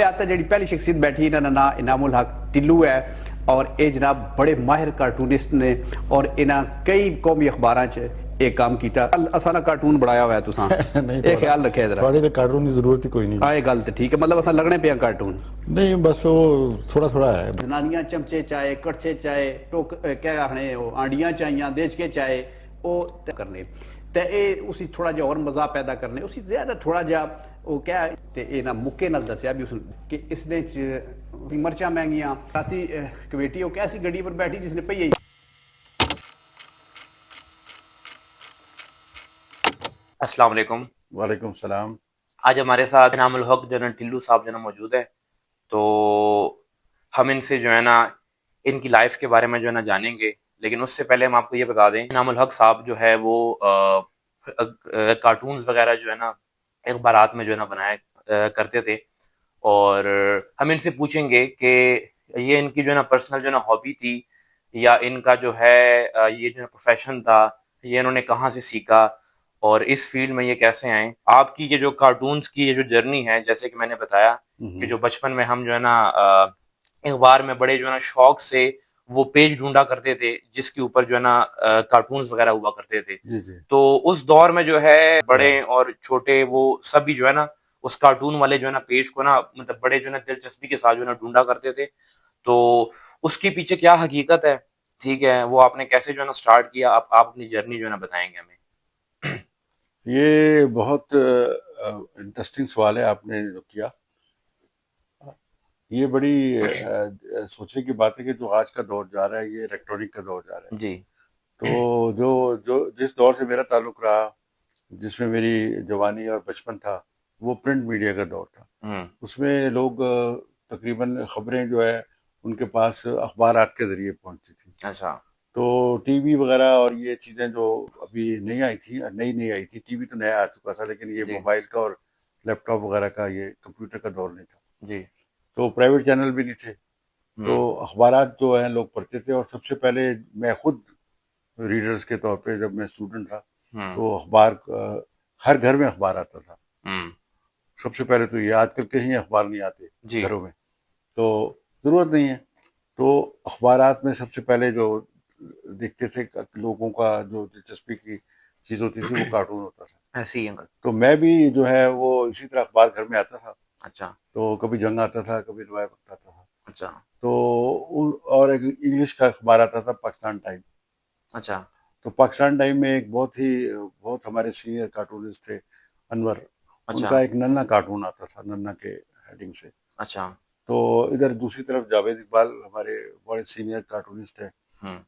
आते हैं जी पहली शख्सियत बैठी इन्होंने ना इनामुल हक टिल्लू है और ये जनाब बड़े माहिर कार्टूनिस्ट ने और इन्हें कई कौमी अखबार च एक काम किया असा ना कार्टून बनाया हुआ है तुसा ये ख्याल रखे जरा थोड़े कार्टून की जरूरत ही कोई नहीं आए गल तो ठीक है मतलब असा लगने पे कार्टून नहीं बस वो थोड़ा थोड़ा है जनानियां चमचे चाहे कड़छे चाहे टोक क्या आखने आंडियां चाहिए देच के चाहे वो करने ते उसी थोड़ा जिहा और मजा पैदा करने उसी ज्यादा थोड़ा जिहा वो क्या ते इन्हां मुक्के नाल दस्या भी उस कि इसने मर्चां महंगियां राती कमेटी वो कैसी गड्डी पर बैठी जिसने पई अस्सलाम वालेकुम। वालेकुम सलाम। आज हमारे साथ इनामुल हक जो है टिल्लू साहब जो है मौजूद है, तो हम इनसे जो है ना इनकी लाइफ के बारे में जो है ना जानेंगे। लेकिन उससे पहले हम आपको ये बता दें, इनामुल हक साहब जो है वो कार्टून्स वगैरह जो है ना अखबारात में जो है ना बनाया करते थे। और हम इनसे पूछेंगे कि ये इनकी जो है ना पर्सनल जो है ना हॉबी थी या इनका जो है ये जो है प्रोफेशन था, ये इन्होंने कहाँ से सीखा और इस फील्ड में ये कैसे आए। आपकी ये जो कार्टून्स की ये जो जर्नी है, जैसे कि मैंने बताया कि जो बचपन में हम जो है ना अखबार में बड़े जो है ना शौक से वो पेज ढूंढा करते थे जिसके ऊपर जो है ना कार्टून्स वगैरह हुआ करते थे। जी जी। तो उस दौर में जो है बड़े और छोटे वो सभी जो है ना उस कार्टून वाले जो है ना पेज को ना मतलब बड़े जो है ना दिलचस्पी के साथ जो है ना ढूंढा करते थे। तो उसके पीछे क्या हकीकत है, ठीक है, वो आपने कैसे जो है ना स्टार्ट किया, आप अपनी जर्नी जो है ना बताएंगे हमें। ये बहुत इंटरेस्टिंग सवाल है आपने जो किया। ये बड़ी सोचने की बात है कि जो आज का दौर जा रहा है ये इलेक्ट्रॉनिक का दौर जा रहा है। जी। तो जो जो जिस दौर से मेरा ताल्लुक रहा, जिसमें मेरी जवानी और बचपन था, वो प्रिंट मीडिया का दौर था। उसमें लोग तकरीबन खबरें जो है उनके पास अखबारात के जरिए पहुंचती थी। अच्छा। तो टीवी वगैरह और ये चीज़ें जो अभी नई आई थी, नई आई थी, टीवी तो नया आ चुका था, लेकिन ये जी। मोबाइल का और लैपटॉप वगैरह का, ये कंप्यूटर का दौर नहीं था। जी। तो प्राइवेट चैनल भी नहीं थे। तो अखबारात जो हैं लोग पढ़ते थे। और सबसे पहले मैं खुद रीडर्स के तौर पे जब मैं स्टूडेंट था तो अखबार हर घर में अखबार आता था। सबसे पहले तो ये, आजकल कहीं अखबार नहीं आते जी। घरों में, तो ज़रूरत नहीं है। तो अखबारात में सबसे पहले जो देखते थे लोगों का जो दिलचस्पी की चीज़ होती थी वो कार्टून होता था। ऐसे ही अंकल। तो मैं भी जो है वो इसी तरह अखबार घर में आता था। अच्छा। तो कभी जंग आता था, कभी रिवाइव आता था। अच्छा। तो और एक इंग्लिश का अखबार आता था, पाकिस्तान टाइम। अच्छा। तो पाकिस्तान टाइम में एक बहुत हमारे सीनियर कार्टूनिस्ट थे, अनवर। अच्छा। उनका एक नन्ना कार्टून आता था, नन्ना के हेडिंग से। अच्छा। तो इधर दूसरी तरफ जावेद इकबाल हमारे बड़े सीनियर कार्टूनिस्ट हैं।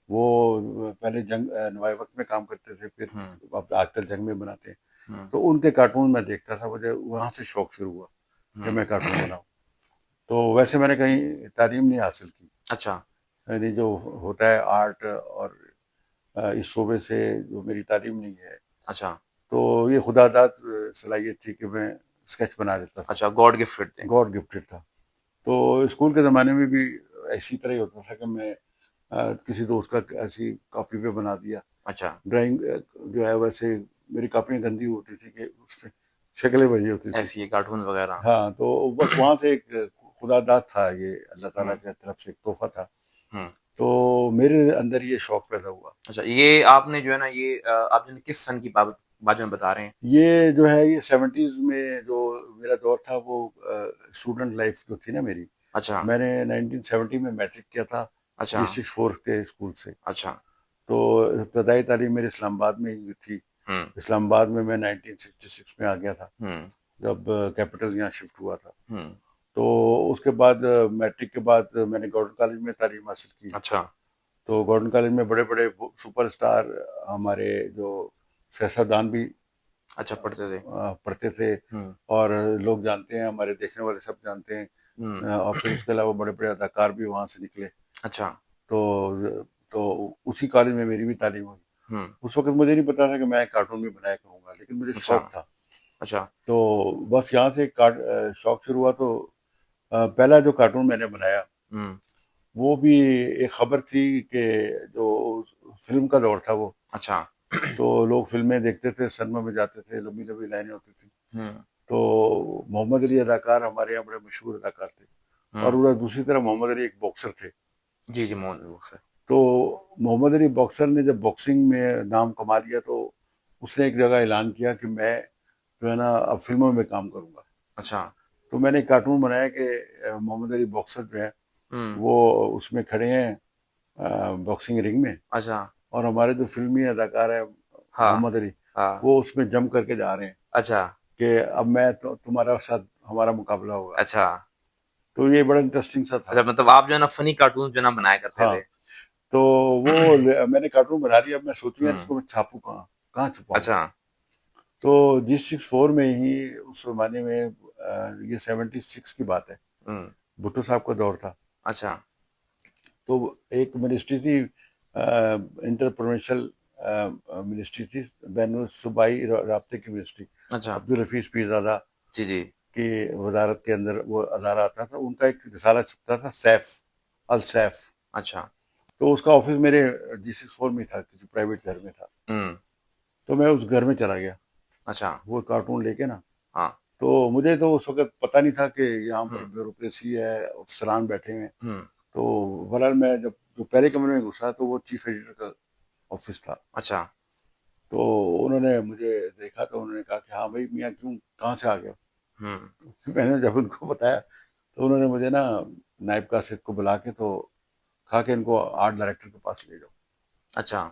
वो पहले जंग नवाए वक्त में काम करते थे, फिर अब आजकल जंग में बनाते हैं। तो उनके कार्टून मैं देखता था, मुझे वहाँ से शौक शुरू हुआ कि मैं कार्टून बनाऊं। तो वैसे मैंने कहीं तालीम नहीं हासिल की। अच्छा। यानी जो होता है आर्ट और इस शोबे से जो मेरी तालीम नहीं है। अच्छा। तो ये खुदादाद सलाहियत थी कि मैं स्केच बना लेता था। अच्छा, गॉड गिफ्टेड थे। गॉड गिफ्टेड था। तो स्कूल के ज़माने में भी ऐसी तरह ही होता था कि मैं किसी दोस्त का ऐसी कॉपी पे बना दिया। अच्छा। ड्राइंग जो है वैसे मेरी कापियाँ गंदी होती थी कि उसमें शक्लें बनी होती थी। ऐसी कार्टून वगैरह। हाँ, तो बस वहाँ से एक खुदादाद था, ये अल्लाह ताला की तरफ से एक तोहफा था। तो मेरे अंदर ये शौक पैदा हुआ। अच्छा, ये आपने जो है ना ये आप जो है किस सन की बात में बता रहे हैं? ये जो है ये 70s में जो मेरा दौर था, वो स्टूडेंट लाइफ जो थी ना मेरी। अच्छा। मैंने 1970 में मैट्रिक किया था अच्छा। G64 के स्कूल से। अच्छा। तो इब्तदाई तालीम मेरी इस्लामाबाद में ही थी। इस्लामाबाद में मैं 1966 में आ गया था, जब कैपिटल यहाँ शिफ्ट हुआ था। तो उसके बाद मैट्रिक के बाद मैंने गवर्नमेंट कॉलेज में तालीम हासिल की। अच्छा। तो गवर्नमेंट कॉलेज में बड़े बड़े सुपरस्टार हमारे जो सियासतदान भी अच्छा पढ़ते थे। पढ़ते थे। और लोग जानते हैं, हमारे देखने वाले सब जानते हैं। और फिर उसके अलावा बड़े बड़े अदाकार भी वहाँ से निकले। अच्छा। तो उसी कॉलेज में मेरी भी तालीम हुई। उस वक्त मुझे नहीं पता था कि मैं कार्टून भी बनाया करूँगा, लेकिन मुझे अच्छा। शौक था। अच्छा। तो बस यहाँ से शौक शुरू हुआ। तो पहला जो कार्टून मैंने बनाया वो भी एक खबर थी कि जो फिल्म का दौर था वो। अच्छा। तो लोग फिल्में देखते थे, सिनेमा में जाते थे, लंबी लंबी लाइनें होती थी। तो मोहम्मद अली अदाकार हमारे यहाँ बड़े मशहूर अदाकार थे, और उधर दूसरी तरफ मोहम्मद अली एक बॉक्सर थे। जी, जी, मोहन अली सर। तो मोहम्मद अली बॉक्सर ने जब बॉक्सिंग में नाम कमा लिया, तो उसने एक जगह ऐलान किया कि मैं जो है ना अब फिल्मों में काम करूंगा। अच्छा। तो मैंने एक कार्टून बनाया कि मोहम्मद अली बॉक्सर जो है हुँ। वो उसमें खड़े हैं बॉक्सिंग रिंग में, अच्छा। और हमारे जो फिल्मी अदाकार है हाँ, मोहम्मद अली, हाँ। वो उसमें जम करके जा रहे हैं अच्छा, कि अब मैं तो तुम्हारा साथ हमारा मुकाबला होगा। अच्छा। तो ये बड़ा इंटरेस्टिंग सा था। अच्छा, मतलब आप जो है ना फ़नी कार्टून जो है ना बनाया करते हाँ, थे। तो मैंने कार्टून बना लिया। अब मैं सोचूं यार हुँ। इसको मैं छापूं कहाँ, कहाँ छुपाऊं। अच्छा। तो G64 में ही उस जमाने में ये 76 की बात है, हुँ। भुट्टो साहब का दौर था। अच्छा। तो एक मिनिस्ट्री थी, इंटर प्रोविंशियल मिनिस्ट्री थी, बैन सूबाई राब्ते की मिनिस्ट्री। अच्छा। अब्दुल हफीज पीरजादा जी, जी। की वजारत के अंदर वो अदारा आता था। उनका एक रिसाला छपता था, सैफ अल सैफ। अच्छा। तो उसका ऑफिस मेरे G64 में था, किसी प्राइवेट घर में था। हुँ। तो मैं उस घर में चला गया अच्छा। वो कार्टून लेके ना। हाँ। तो मुझे तो उस वक्त पता नहीं था कि यहाँ पर हुँ। ब्यूरोक्रेसी है, अफसरान बैठे हुए हैं। हुँ। तो बहरहाल मैं जब जो पहले कमरे में घुसा, तो वो चीफ एडिटर का ऑफिस था। अच्छा। तो उन्होंने मुझे देखा, तो उन्होंने कहा कि हाँ भाई मियाँ, क्यों, कहाँ से आ गए हो? हुँ। मैंने जब उनको बताया, तो उन्होंने मुझे ना नायब कासिद को बुला के तो कहा कि इनको आर्ट डायरेक्टर के पास ले जाओ। अच्छा।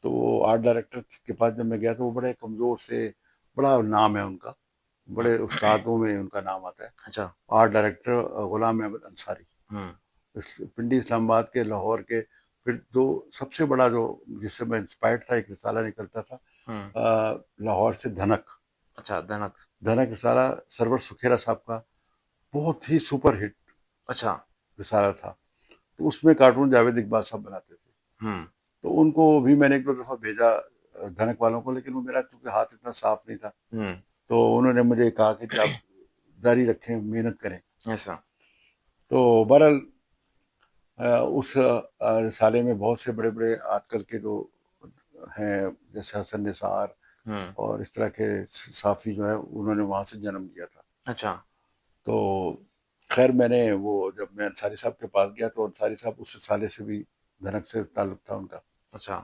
तो वो आर्ट डायरेक्टर के पास जब मैं गया, तो वो बड़े कमजोर से, बड़ा नाम है उनका, हुँ। बड़े उस्तादों में उनका नाम आता है, अच्छा। Art director Ghulam Ahmad Ansari. हुँ। पिंडी इस्लामाबाद के, लाहौर के। फिर जो सबसे बड़ा जो जिससे मैं इंस्पायर्ड था, एक रिसाला निकलता था हुँ। लाहौर से, धनक। अच्छा, धनक। धनक रिसाला सरवर सुखेरा साहब का बहुत ही सुपर हिट अच्छा। रिसाला था। तो उसमें कार्टून जावेद इकबाल साहब बनाते थे। हुँ। तो उनको भी मैंने एक दो दफा भेजा धनक वालों को, लेकिन वो मेरा चूंकि हाथ इतना साफ नहीं था, हुँ। तो उन्होंने मुझे कहा कि आप जारी रखें, मेहनत करें। ऐसा। तो बहरहाल उस रिसाले में बहुत से बड़े बड़े आजकल के जो हैं, जैसे हसन निसार हुँ। और इस तरह के साफी जो है, उन्होंने वहां से जन्म लिया था। अच्छा। तो खैर मैंने वो, जब मैं अंसारी साहब के पास गया, तो अंसारी साहब उस रिसाले से भी, धनक से ताल्लुक था उनका। अच्छा।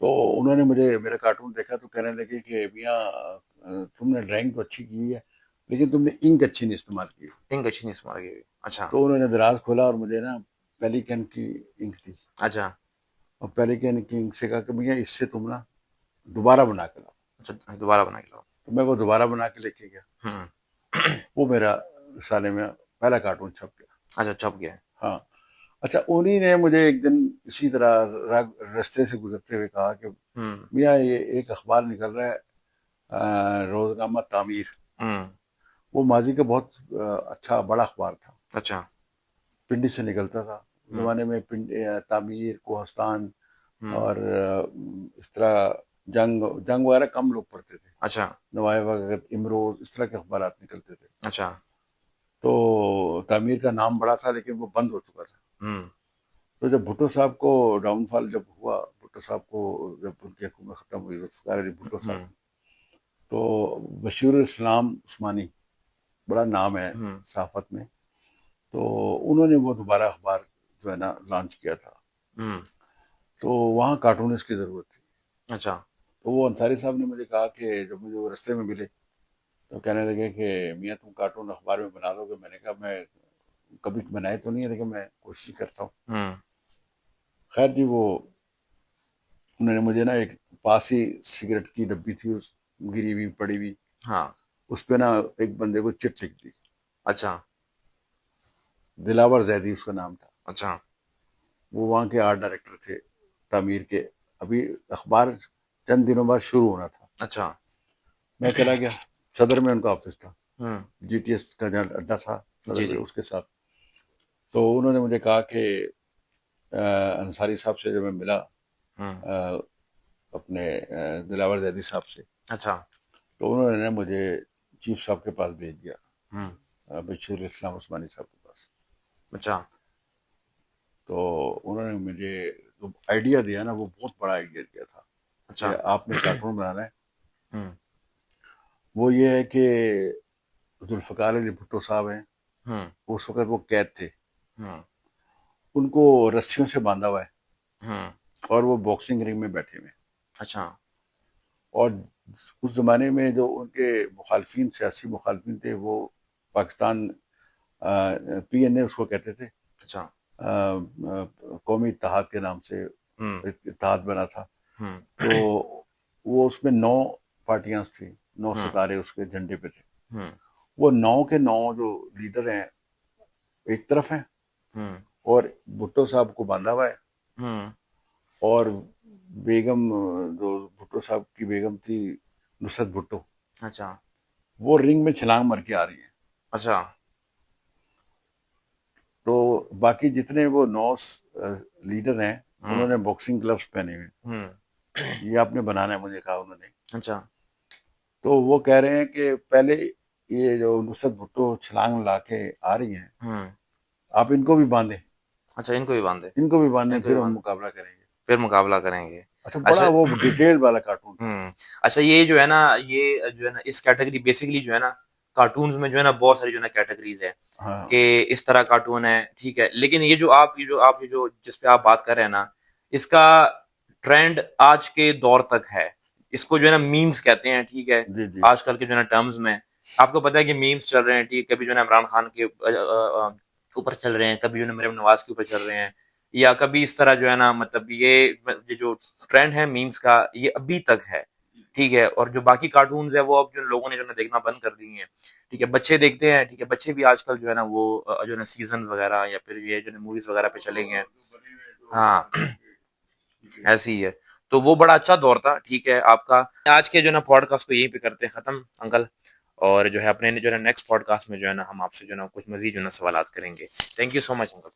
तो उन्होंने मुझे मेरा कार्टून देखा, तो कहने लगे कि मियाँ तुमने ड्राइंग तो अच्छी की है, लेकिन तुमने इंक अच्छी नहीं इस्तेमाल की। इंक अच्छी नहीं इस्तेमाल की हुई। अच्छा। तो उन्होंने दराज खोला और मुझे ना पेलिकन की इंक दी, अच्छा। और पेलिकन की इंक से कहा कि भैया इससे तुम ना दोबारा बना के लाओ। अच्छा, दोबारा बना के लाओ। तो मैं वो दोबारा बना के लेके गया। हुँ। वो मेरा साले में पहला कार्टून छप गया। अच्छा, छप गया है। हाँ। अच्छा, उन्हीं ने मुझे एक दिन इसी तरह रास्ते से गुजरते हुए कहा कि हुँ। मियाँ ये एक अखबार निकल रहा है, रोजनामा तामीर। हुँ। वो माजी का बहुत अच्छा बड़ा अखबार था, अच्छा। पिंडी से निकलता था। उस हुँ। जमाने में पिंडी, तामीर, कोहस्तान हुँ। और इस तरह जंग जंग वगैरह कम लोग पढ़ते थे। अच्छा। नवाए वगैरह, इमरोज, इस तरह के अखबार निकलते थे। अच्छा। तो तामीर का नाम बड़ा था, लेकिन वो बंद हो चुका था। हुँ। तो जब भुट्टो साहब को डाउनफॉल जब हुआ, भुट्टो साहब को जब उनकी हुकूमत खत्म हुई, जुल्फ़िकार अली भुट्टो साहब हुँ। की, तो बशीरुल इस्लाम उस्मानी, बड़ा नाम है हुँ। सहाफत में, तो उन्होंने वो दोबारा अखबार जो है ना लॉन्च किया था। हुँ। तो वहाँ कार्टूनिस्ट की ज़रूरत थी। अच्छा। तो वो अंसारी साहब ने मुझे कहा कि जब मुझे वो रास्ते में मिले, तो कहने लगे कि मियाँ तुम कार्टून अखबार में बना लोगे? मैंने कहा मैं कभी बनाए तो नहीं है, लेकिन मैं कोशिश करता हूँ। हुँ। खैर जी, वो उन्होंने मुझे ना एक पास ही सिगरेट की डब्बी थी, उस गिरी हुई पड़ी हुई, हाँ। उस पे ना एक बंदे को चिट लिख दी। अच्छा। दिलावर जैदी उसका नाम था। अच्छा। वो वहाँ के आर्ट डायरेक्टर थे तामीर के। अभी अखबार चंद दिनों बाद शुरू होना था। अच्छा। मैं चला गया, सदर में उनका ऑफिस था, हुँ। GTS का जहाँ अड्डा था सदर जी, में, जी। उसके साथ। तो उन्होंने मुझे कहा कि अंसारी साहब से जब मैं मिला, हुँ। अपने दिलावर जैदी साहब से, अच्छा। तो उन्होंने ना मुझे चीफ साहब के पास भेज दिया, हुँ। बशीर इस्लाम उस्मानी साहब के पास। अच्छा। तो उन्होंने मुझे जो आइडिया दिया ना, वो बहुत बड़ा आइडिया दिया था कि अच्छा। आपने कार्टून बनाना है, हुँ। वो ये है कि जुल्फ़िकार अली भुट्टो साहब हैं, हम्म उस वक़्त वो कैद थे। हम्म उनको रस्सियों से बाँधा हुआ है हम्म और वो बॉक्सिंग रिंग में बैठे हुए हैं। अच्छा और उस ज़माने में जो उनके मुखालफिन, सियासी मुखालफिन थे, वो पाकिस्तान पीएनए उसको कहते थे। अच्छा कौमी इत्तेहाद के नाम से हम्म एक इत्तेहाद बना था। हम्म तो वो उसमें 9 पार्टियां थी, 9 हम्म सितारे उसके झंडे पे थे। हम्म वो 9 के 9 जो लीडर हैं एक तरफ हैं, हम्म और भुट्टो साहब को बांधा हुआ है। हम्म और बेगम, जो भुट्टो साहब की बेगम थी, नुसरत भुट्टो, अच्छा वो रिंग में छलांग मार के आ रही हैं। अच्छा तो बाकी जितने वो 9 लीडर हैं, हम्म उन्होंने बॉक्सिंग ग्लव्स पहने हुए हैं। हम्म ये आपने बनाना है, मुझे कहा उन्होंने। अच्छा तो वो कह रहे हैं कि पहले ये जो नुसरत भुट्टो छलांग ला के आ रही हैं, हम्म आप इनको भी बांधें, अच्छा इनको भी बांधे इनको भी बांधें, इनको भी फिर हम बांधे मुकाबला करेंगे। फिर मुकाबला करेंगे अच्छा, अच्छा बड़ा वो डिटेल वाला कार्टून था। अच्छा ये जो है ना ये जो है ना इस कैटेगरी बेसिकली जो है ना कार्टून्स में जो है ना बहुत सारी जो है ना कैटेगरीज है हाँ, कि इस तरह कार्टून है ठीक है लेकिन ये जो जिस पे आप बात कर रहे हैं ना इसका ट्रेंड आज के दौर तक है इसको जो है ना मीम्स कहते हैं ठीक है जी जी। आजकल के जो है ना टर्म्स में आपको पता है कि मीम्स चल रहे हैं ठीक है कभी जो है ना इमरान खान के ऊपर चल रहे हैं कभी जो है ना मरियम नवाज के ऊपर चल रहे हैं या कभी इस तरह जो है ना मतलब ये जो ट्रेंड है मीम्स का ये अभी तक है ठीक है और जो बाकी कार्टून्स है वो अब जो लोगों ने जो है ना देखना बंद कर दिए हैं ठीक है बच्चे देखते हैं ठीक है बच्चे भी आजकल जो है ना वो जो है ना सीजन वगैरह या फिर ये जो है मूवीज वगैरह पे चले गए हैं हाँ ऐसी ही है तो वो बड़ा अच्छा दौर था ठीक है आपका आज के जो है ना पॉडकास्ट को यहीं पे करते हैं खत्म अंकल और जो है अपने जो है ना नेक्स्ट पॉडकास्ट में जो है ना हम आपसे जो है ना कुछ मजीद जो है ना सवालात करेंगे thank you so much uncle